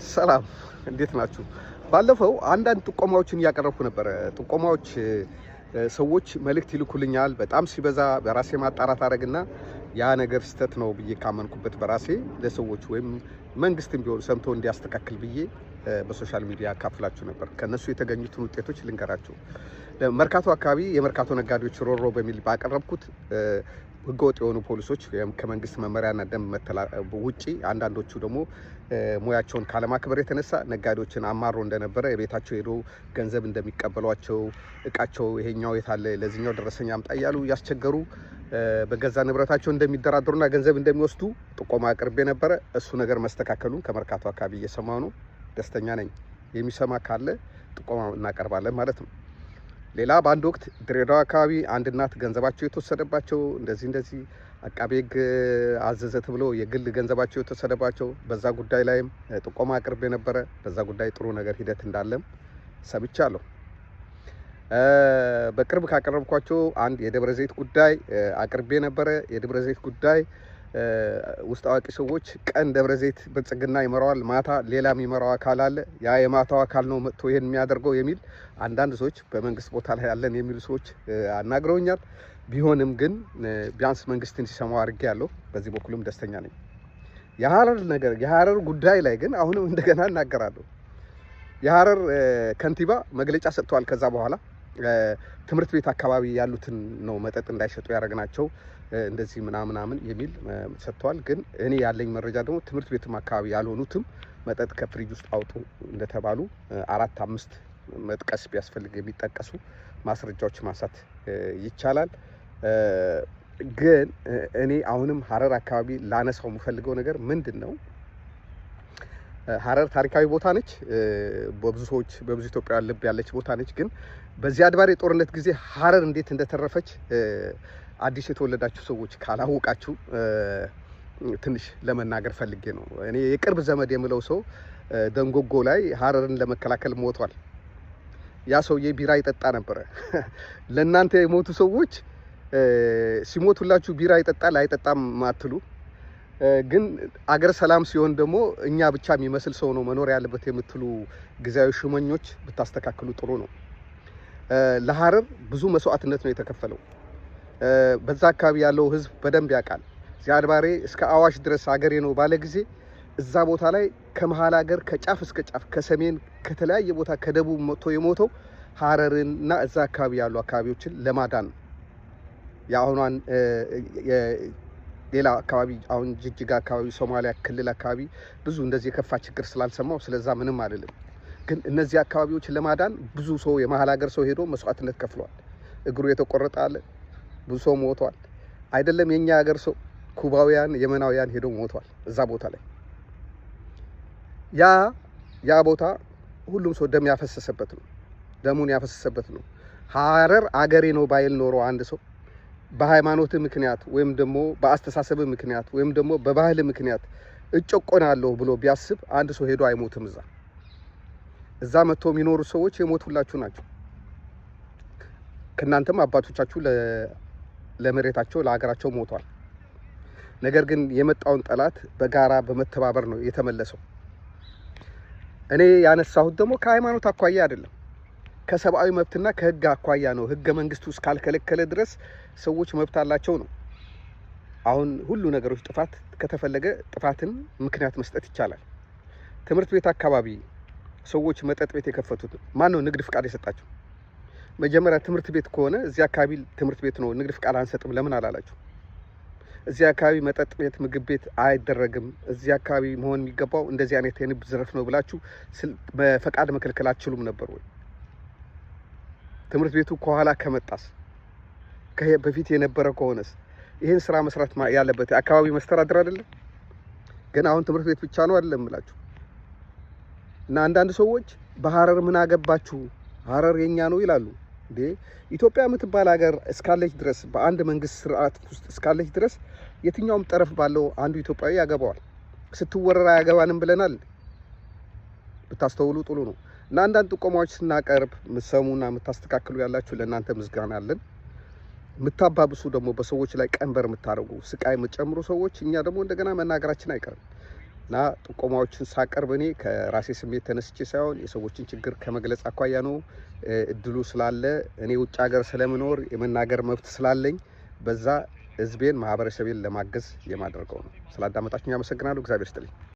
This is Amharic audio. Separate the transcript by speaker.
Speaker 1: ሰላም እንዴት ናችሁ? ባለፈው አንዳንድ ጥቆማዎችን እያቀረብኩ ነበር። ጥቆማዎች ሰዎች መልእክት ይልኩልኛል። በጣም ሲበዛ በራሴ ማጣራት አደረግና ያ ነገር ስተት ነው ብዬ ካመንኩበት በራሴ ለሰዎች ወይም መንግስትም ቢሆን ሰምቶ እንዲያስተካክል ብዬ በሶሻል ሚዲያ አካፍላችሁ ነበር። ከነሱ የተገኙትን ውጤቶች ልንገራችሁ። መርካቶ አካባቢ የመርካቶ ነጋዴዎች ሮሮ በሚል ባቀረብኩት ህገወጥ የሆኑ ፖሊሶች ከመንግስት መመሪያና ደንብ ውጪ አንዳንዶቹ ደግሞ ሙያቸውን ካለማክበር የተነሳ ነጋዴዎችን አማሮ እንደነበረ የቤታቸው ሄዶ ገንዘብ እንደሚቀበሏቸው እቃቸው ይሄኛው የታለ ለዚህኛው ደረሰኛ አምጣ እያሉ ያስቸገሩ በገዛ ንብረታቸው እንደሚደራደሩና ገንዘብ እንደሚወስዱ ጥቆማ አቅርቤ ነበረ። እሱ ነገር መስተካከሉን ከመርካቶ አካባቢ እየሰማሁ ነው። ደስተኛ ነኝ። የሚሰማ ካለ ጥቆማ እናቀርባለን ማለት ነው። ሌላ በአንድ ወቅት ድሬዳዋ አካባቢ አንድ እናት ገንዘባቸው የተወሰደባቸው እንደዚህ አቃቤ ሕግ አዘዘ ተብሎ የግል ገንዘባቸው የተወሰደባቸው በዛ ጉዳይ ላይም ጥቆማ አቅርቤ ነበረ። በዛ ጉዳይ ጥሩ ነገር ሂደት እንዳለም ሰምቻለሁ። በቅርብ ካቀረብኳቸው አንድ የደብረ ዘይት ጉዳይ አቅርቤ ነበረ። የደብረ ዘይት ጉዳይ ውስጥ አዋቂ ሰዎች ቀን ደብረ ዘይት ብልጽግና ይመራዋል፣ ማታ ሌላ የሚመራው አካል አለ፣ ያ የማታው አካል ነው መጥቶ ይሄን የሚያደርገው የሚል አንዳንድ ሰዎች በመንግስት ቦታ ላይ ያለን የሚሉ ሰዎች አናግረውኛል። ቢሆንም ግን ቢያንስ መንግስትን ሲሰማው አድርጌ ያለው በዚህ በኩልም ደስተኛ ነኝ። የሀረር ጉዳይ ላይ ግን አሁንም እንደገና እናገራለሁ። የሀረር ከንቲባ መግለጫ ሰጥተዋል። ከዛ በኋላ ትምህርት ቤት አካባቢ ያሉትን ነው መጠጥ እንዳይሸጡ ያደረግናቸው እንደዚህ ምናምን የሚል ሰጥተዋል። ግን እኔ ያለኝ መረጃ ደግሞ ትምህርት ቤትም አካባቢ ያልሆኑትም መጠጥ ከፍሪጅ ውስጥ አውጡ እንደተባሉ 4-5 መጥቀስ ቢያስፈልግ የሚጠቀሱ ማስረጃዎች ማንሳት ይቻላል። ግን እኔ አሁንም ሀረር አካባቢ ላነሳው የምፈልገው ነገር ምንድን ነው? ሀረር ታሪካዊ ቦታ ነች። በብዙ ሰዎች በብዙ ኢትዮጵያውያን ልብ ያለች ቦታ ነች። ግን በዚህ አድባር የጦርነት ጊዜ ሀረር እንዴት እንደተረፈች አዲስ የተወለዳችሁ ሰዎች ካላወቃችሁ ትንሽ ለመናገር ፈልጌ ነው። እኔ የቅርብ ዘመድ የምለው ሰው ደንጎጎ ላይ ሀረርን ለመከላከል ሞቷል። ያ ሰውዬ ቢራ ይጠጣ ነበረ። ለእናንተ የሞቱ ሰዎች ሲሞቱላችሁ ቢራ ይጠጣል አይጠጣም ማትሉ፣ ግን አገር ሰላም ሲሆን ደግሞ እኛ ብቻ የሚመስል ሰው ነው መኖር ያለበት የምትሉ ጊዜያዊ ሹመኞች ብታስተካክሉ ጥሩ ነው። ለሀረር ብዙ መስዋዕትነት ነው የተከፈለው። በዛ አካባቢ ያለው ህዝብ በደንብ ያውቃል። ዚያድ ባሬ እስከ አዋሽ ድረስ ሀገሬ ነው ባለ ጊዜ እዛ ቦታ ላይ ከመሀል ሀገር ከጫፍ እስከ ጫፍ ከሰሜን ከተለያየ ቦታ ከደቡብ መጥቶ የሞተው ሀረርንና እዛ አካባቢ ያሉ አካባቢዎችን ለማዳን ነው። የአሁኗን ሌላ አካባቢ አሁን ጅጅጋ አካባቢ ሶማሊያ ክልል አካባቢ ብዙ እንደዚህ የከፋ ችግር ስላልሰማው ስለዛ ምንም አይደለም። ግን እነዚህ አካባቢዎችን ለማዳን ብዙ ሰው የመሀል ሀገር ሰው ሄዶ መስዋዕትነት ከፍሏል። እግሩ የተቆረጠ አለ፣ ብዙ ሰው ሞቷል። አይደለም የኛ ሀገር ሰው ኩባውያን የመናውያን ሄዶ ሞቷል እዛ ቦታ ላይ። ያ ቦታ ሁሉም ሰው ደም ያፈሰሰበት ነው፣ ደሙን ያፈሰሰበት ነው። ሀረር አገሬ ነው ባይል ኖሮ አንድ ሰው በሃይማኖት ምክንያት ወይም ደግሞ በአስተሳሰብ ምክንያት ወይም ደግሞ በባህል ምክንያት እጨቆናለሁ ብሎ ቢያስብ አንድ ሰው ሄዶ አይሞትም። እዛ መጥቶ የሚኖሩ ሰዎች የሞቱላችሁ ናቸው። ከናንተም አባቶቻችሁ ለመሬታቸው ለሀገራቸው ሞቷል። ነገር ግን የመጣውን ጠላት በጋራ በመተባበር ነው የተመለሰው። እኔ ያነሳሁት ደግሞ ከሃይማኖት አኳያ አይደለም፣ ከሰብአዊ መብትና ከህግ አኳያ ነው። ህገ መንግስቱ እስካልከለከለ ድረስ ሰዎች መብት አላቸው ነው። አሁን ሁሉ ነገሮች ጥፋት ከተፈለገ ጥፋትን ምክንያት መስጠት ይቻላል። ትምህርት ቤት አካባቢ ሰዎች መጠጥ ቤት የከፈቱት ማን ነው ንግድ ፍቃድ የሰጣቸው? መጀመሪያ ትምህርት ቤት ከሆነ እዚህ አካባቢ ትምህርት ቤት ነው ንግድ ፍቃድ አንሰጥም ለምን አላላችሁ? እዚህ አካባቢ መጠጥ ቤት ምግብ ቤት አይደረግም፣ እዚህ አካባቢ መሆን የሚገባው እንደዚህ አይነት የንግድ ዘርፍ ነው ብላችሁ ፈቃድ መከልከል አትችሉም ነበር ወይ? ትምህርት ቤቱ ከኋላ ከመጣስ በፊት የነበረ ከሆነስ ይህን ስራ መስራት ያለበት አካባቢ መስተዳድር አይደለም? ግን አሁን ትምህርት ቤት ብቻ ነው አይደለም ብላችሁ እና አንዳንድ ሰዎች በሀረር ምን አገባችሁ ሀረር የኛ ነው ይላሉ። እንዴ ኢትዮጵያ የምትባል ሀገር እስካለች ድረስ በአንድ መንግስት ስርዓት ውስጥ እስካለች ድረስ የትኛውም ጠረፍ ባለው አንዱ ኢትዮጵያዊ ያገባዋል። ስትወረራ ያገባንም ብለናል። ብታስተውሉ ጥሩ ነው። እና አንዳንድ ጥቆማዎች ስናቀርብ ምሰሙና የምታስተካክሉ ያላችሁ ለእናንተ ምስጋና አለን። የምታባብሱ ደግሞ በሰዎች ላይ ቀንበር የምታደርጉ ስቃይ የምትጨምሩ ሰዎች እኛ ደግሞ እንደገና መናገራችን አይቀርም። እና ጥቆማዎችን ሳቀርብ እኔ ከራሴ ስሜት ተነስቼ ሳይሆን የሰዎችን ችግር ከመግለጽ አኳያ ነው። እድሉ ስላለ እኔ ውጭ ሀገር ስለምኖር የመናገር መብት ስላለኝ በዛ ህዝቤን ማህበረሰቤን ለማገዝ የማደርገው ነው። ስላዳመጣችሁኝ አመሰግናለሁ። እግዚአብሔር ይስጥልኝ።